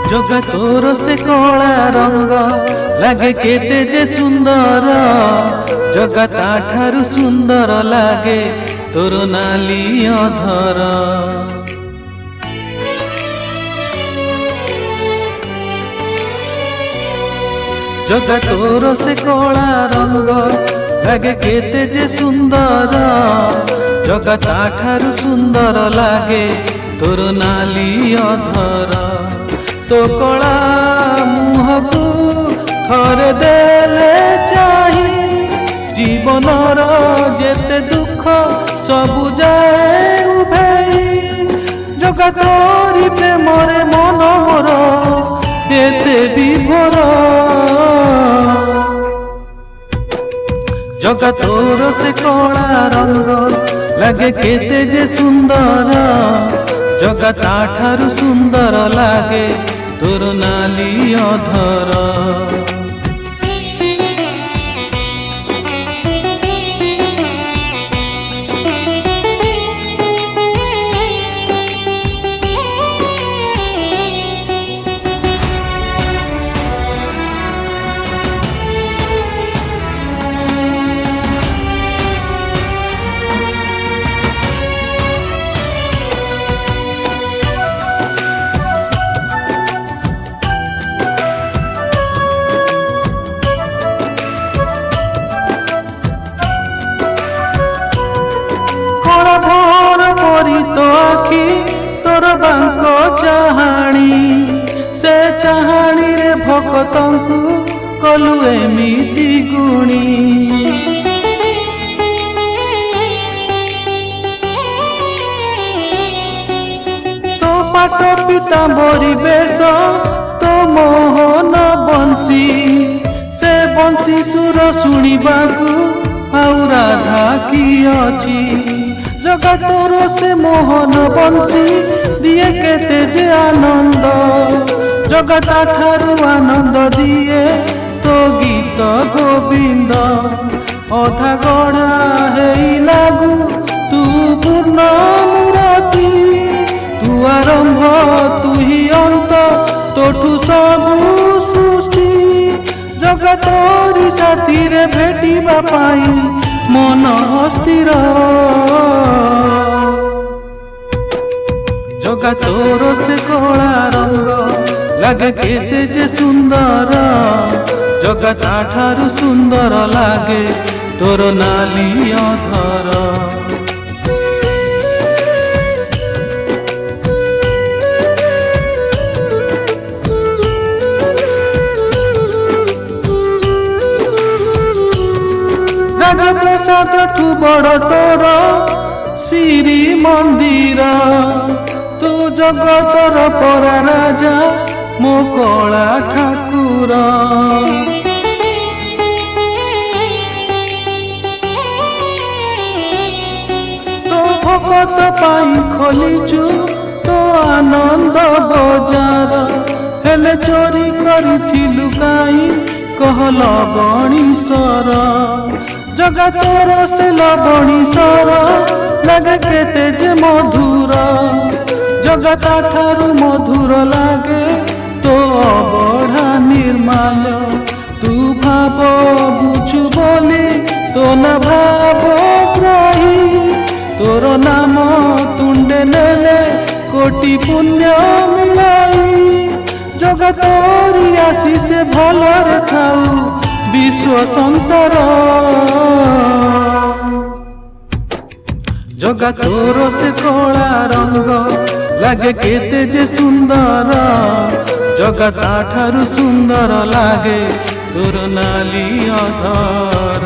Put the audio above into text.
जगा तोर से कला रंग लगे केते जे सुंदर जगा ताठारु सुंदर लागे तोर नाली अधर। जगा तोर से कला रंग लगे केते जे सुंदर जगा ताठारु सुंदर लागे तोर नाली अधर। तो कला मुह को थरे देले चाही जीवनर जेते दुख सबु जाए उभेई जगा तोरी प्रेमरे मन मोर एते विभोर। जगा तोर से कला रंग लगे केते जे सुंदर जगा ताठारु सुंदर लागे तोर नाली अधर। तोर बांक चाहाणी से चाहाणी रे भक्तंकु कलु एमिति गुणी। तो पाट पीताम्बरी बेश तो मोहन बंशी से बंशी सुर शुणिबाकु आउ राधा की अछि। जगा तोर से मोहन बंशी दिए केते जे आनंद जगा ताठारु आनंद दिए तो गीत गोविंद। अधा गढ़ा हेई लागू तू पूर्ण मूर्ति तू आरंभ तू ही अंत तोठू सबु सृष्टि जगा तोरी साथी रे भेटिबा पाई मन अस्थिर। जगा तोर से कला रंग लगे केते जे सुंदर जगा ताठारु सुंदर लागे तोर नाली अधर। राजा प्रसाद ठू बड़ तोर श्री मंदिर तू जगतर परा राजा मो कला ठाकुर। तो भगत पाई खोलीचु तो आनंद बजार हेले चोरी करिथिलु काई कहल बणीश्वर। जगा तोर से लबणीश्वर लगे केते जे मधुर जगा ताठारु मधुर लागे तो अबढ़ा निर्माल। तू भाव बुझु बोली तो न भाव ग्राही तोर नाम तुंडे नेले कोटि पुण्य मिलाई जगा तोरी आशीष भलरे थाऊ विश्व संसार। जगा तोर से कला रंग लगे केते जे सुंदर जगा ताठारु सुंदर लागे तोर नाली अधर।